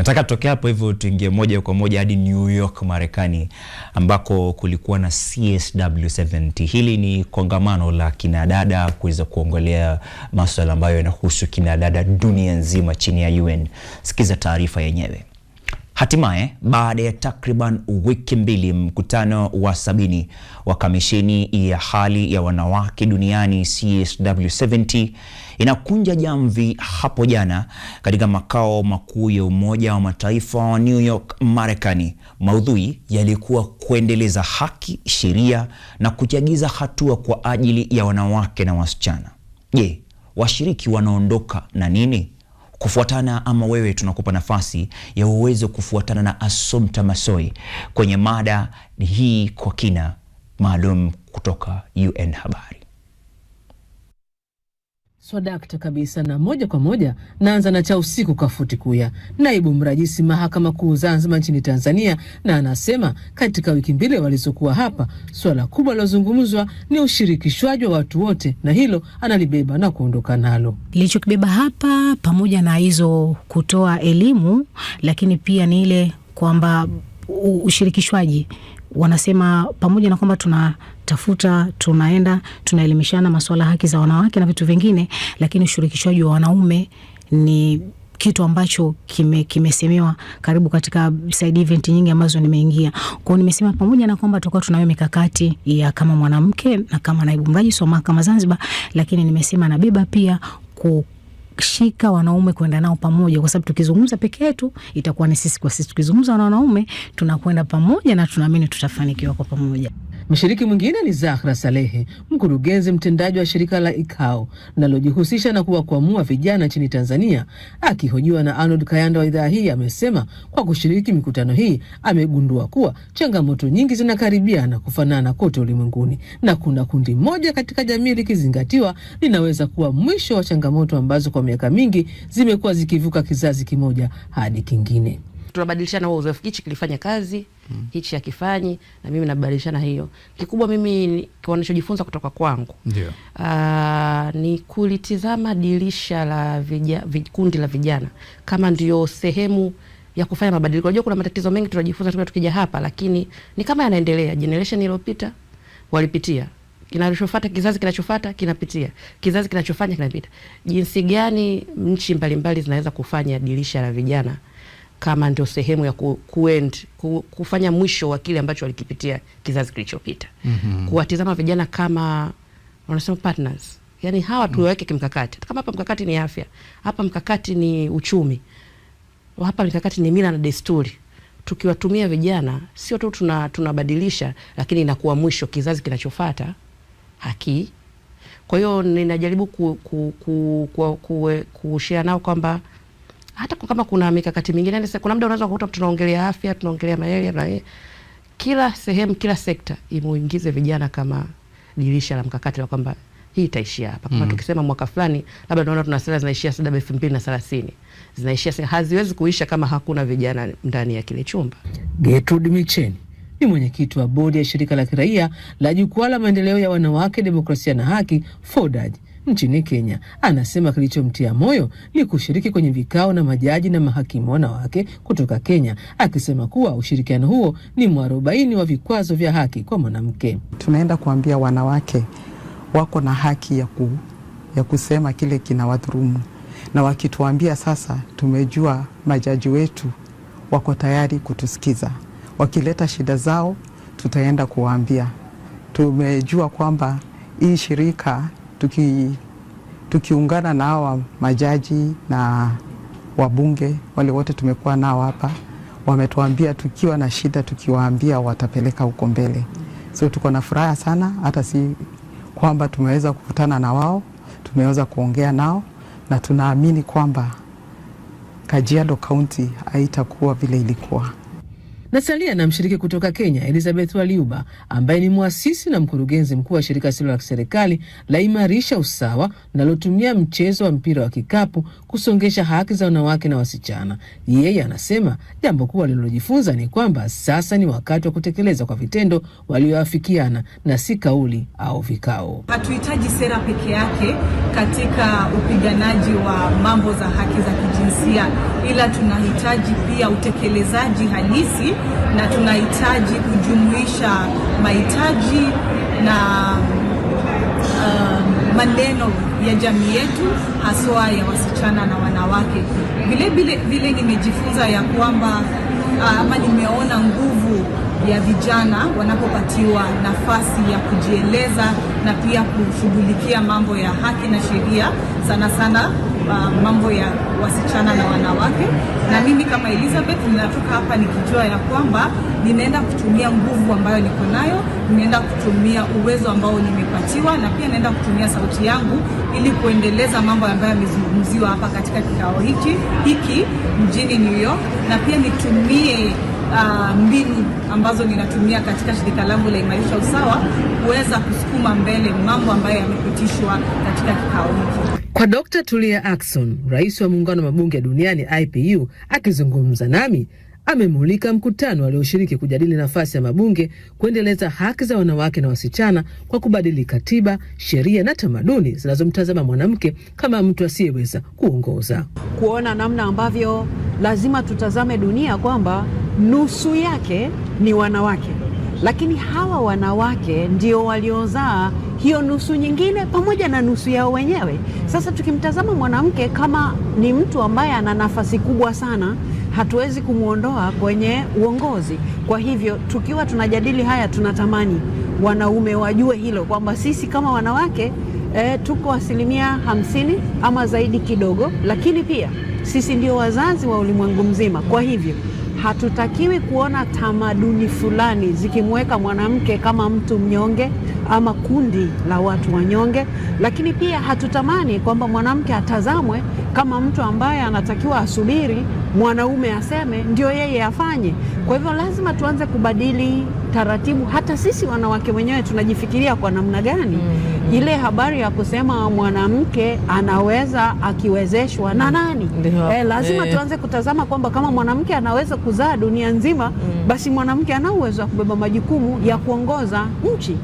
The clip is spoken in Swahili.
Nataka tutoke hapo hivyo tuingie moja kwa moja hadi New York, Marekani, ambako kulikuwa na CSW70. Hili ni kongamano la kinadada kuweza kuongelea masuala ambayo yanahusu kinadada dunia nzima chini ya UN. Sikiza taarifa yenyewe. Hatimaye, baada ya takriban wiki mbili, mkutano wa 70 wa kamisheni ya hali ya wanawake duniani CSW70 inakunja jamvi hapo jana katika makao makuu ya Umoja wa Mataifa wa New York, Marekani. Maudhui yalikuwa kuendeleza haki, sheria na kuchagiza hatua kwa ajili ya wanawake na wasichana. Je, washiriki wanaondoka na nini? Kufuatana ama wewe, tunakupa nafasi ya uwezo kufuatana na Assumpta Massoi kwenye mada hii kwa kina maalum kutoka UN Habari. Swadakta kabisa, na moja kwa moja naanza na cha usiku Kafuti Kuya, naibu mrajisi mahakama kuu Zanzibar nchini Tanzania, na anasema katika wiki mbili walizokuwa hapa swala kubwa lilozungumzwa ni ushirikishwaji wa watu wote, na hilo analibeba na kuondoka nalo. Nilichokibeba hapa pamoja na hizo kutoa elimu, lakini pia ni ile kwamba ushirikishwaji, wanasema pamoja na kwamba tunatafuta, tunaenda, tunaelimishana masuala haki za wanawake na vitu vingine, lakini ushirikishwaji wa wanaume ni kitu ambacho kimesemewa karibu katika side event nyingi ambazo nimeingia. Kwa hiyo nimesema pamoja na kwamba tutakuwa tunayo mikakati ya kama mwanamke na kama naibu mrajisi wa mahakama Zanzibar, lakini nimesema nabeba pia kushika wanaume kwenda nao pamoja, kwa sababu tukizungumza peke yetu itakuwa ni sisi kwa sisi. Tukizungumza na wanaume tunakwenda pamoja na tunaamini tutafanikiwa kwa pamoja. Mshiriki mwingine ni Zahra Salehe, mkurugenzi mtendaji wa shirika la ICAO linalojihusisha na kuwakwamua vijana nchini Tanzania. Akihojiwa na Arnold Kayanda wa idhaa hii, amesema kwa kushiriki mikutano hii amegundua kuwa changamoto nyingi zinakaribiana kufanana kote ulimwenguni, na kuna kundi moja katika jamii likizingatiwa linaweza kuwa mwisho wa changamoto ambazo kwa miaka mingi zimekuwa zikivuka kizazi kimoja hadi kingine. Tunabadilishana huo uzoefu, hichi kilifanya kazi, hichi hakifanyi, na mimi nabadilishana hiyo. Kikubwa mimi kwa ninachojifunza kutoka kwangu, ni kulitizama dirisha la kundi la vijana kama ndio sehemu ya kufanya mabadiliko. Unajua kuna matatizo mengi tunajifunza tukija hapa, lakini ni kama yanaendelea. Generation iliyopita walipitia, kinachofuata, kizazi kinachofuata kinapitia, kizazi kinachofanya kinapita. Jinsi gani nchi mbalimbali zinaweza kufanya dirisha la vijana kama ndio sehemu ya kufanya mwisho wa kile ambacho walikipitia kizazi kilichopita. Kuwatizama vijana kama wanasema partners. Yani hawa tuweke kimkakati. Kama hapa mkakati ni afya, hapa mkakati ni uchumi, hapa mkakati ni mila na desturi. Tukiwatumia vijana, sio tu tunabadilisha, lakini inakuwa mwisho kizazi kinachofuata haki. Kwa hiyo ninajaribu kushare nao kwamba hata kama kuna mikakati mingine, kuna muda unaweza kukuta tunaongelea afya, tunaongelea malaria, na kila sehemu, kila sekta imuingize vijana kama dirisha la mkakati wa kwamba hii itaishia hapa. Kama tukisema mwaka fulani, labda tunaona tuna sera zinaishia 2030, zinaishia, haziwezi kuisha kama hakuna vijana ndani ya kile chumba. Gertrude Micheni ni mwenyekiti wa bodi ya shirika la kiraia la Jukwaa la Maendeleo ya Wanawake, Demokrasia na Haki, FODAJ, nchini Kenya. Anasema kilichomtia moyo ni kushiriki kwenye vikao na majaji na mahakimu wanawake kutoka Kenya, akisema kuwa ushirikiano huo ni mwarobaini wa vikwazo vya haki kwa mwanamke. Tunaenda kuambia wanawake wako na haki ya kusema kile kinawadhulumu, na wakituambia sasa, tumejua majaji wetu wako tayari kutusikiza. Wakileta shida zao, tutaenda kuwaambia. Tumejua kwamba hii shirika tukiungana na hawa majaji na wabunge wale wote tumekuwa nao hapa, wametuambia tukiwa na shida tukiwaambia watapeleka huko mbele. So tuko na furaha sana, hata si kwamba tumeweza kukutana na wao, tumeweza kuongea nao, na tunaamini kwamba Kajiado County haitakuwa vile ilikuwa. Nasalia na mshiriki kutoka Kenya, Elizabeth Waliuba, ambaye ni mwasisi na mkurugenzi mkuu wa shirika lisilo la kiserikali la Imarisha Usawa, linalotumia mchezo wa mpira wa kikapu kusongesha haki za wanawake na wasichana. Yeye anasema jambo kubwa alilojifunza ni kwamba sasa ni wakati wa kutekeleza kwa vitendo walioafikiana na si kauli au vikao. Hatuhitaji sera peke yake katika upiganaji wa mambo za haki za kijinsia, ila tunahitaji pia utekelezaji halisi, na tunahitaji kujumuisha mahitaji na maneno ya jamii yetu, haswa ya wasichana na wanawake. Vile nimejifunza ya kwamba ama nimeona nguvu ya vijana wanapopatiwa nafasi ya kujieleza na pia kushughulikia mambo ya haki na sheria, sana sana mambo ya wasichana na wanawake. Na mimi kama Elizabeth ninatoka hapa nikijua ya kwamba ninaenda kutumia nguvu ambayo niko nayo, ninaenda kutumia uwezo ambao nimepatiwa, na pia naenda kutumia sauti yangu ili kuendeleza mambo ambayo yamezungumziwa hapa katika kikao hiki mjini New York, na pia nitumie mbinu ambazo ninatumia katika shirika langu la Imarisha Usawa kuweza kusukuma mbele mambo ambayo yamepitishwa katika kikao hiki. Kwa Dr. Tulia Ackson, rais wa muungano wa mabunge duniani IPU, akizungumza nami, amemulika mkutano alioshiriki kujadili nafasi ya mabunge kuendeleza haki za wanawake na wasichana kwa kubadili katiba, sheria na tamaduni zinazomtazama mwanamke kama mtu asiyeweza kuongoza. Kuona namna ambavyo lazima tutazame dunia kwamba nusu yake ni wanawake, lakini hawa wanawake ndio waliozaa hiyo nusu nyingine pamoja na nusu yao wenyewe. Sasa tukimtazama mwanamke kama ni mtu ambaye ana nafasi kubwa sana, hatuwezi kumuondoa kwenye uongozi. Kwa hivyo tukiwa tunajadili haya, tunatamani wanaume wajue hilo kwamba sisi kama wanawake tuko 50% ama zaidi kidogo, lakini pia sisi ndio wazazi wa ulimwengu mzima. Kwa hivyo hatutakiwi kuona tamaduni fulani zikimweka mwanamke kama mtu mnyonge ama kundi la watu wanyonge, lakini pia hatutamani kwamba mwanamke atazamwe kama mtu ambaye anatakiwa asubiri mwanaume aseme ndio yeye afanye. Kwa hivyo lazima tuanze kubadili taratibu. Hata sisi wanawake wenyewe tunajifikiria kwa namna gani? Ile habari ya kusema mwanamke anaweza akiwezeshwa na nani? Lazima tuanze kutazama kwamba kama mwanamke anaweza kuzaa dunia nzima, basi mwanamke ana uwezo wa kubeba majukumu ya kuongoza nchi.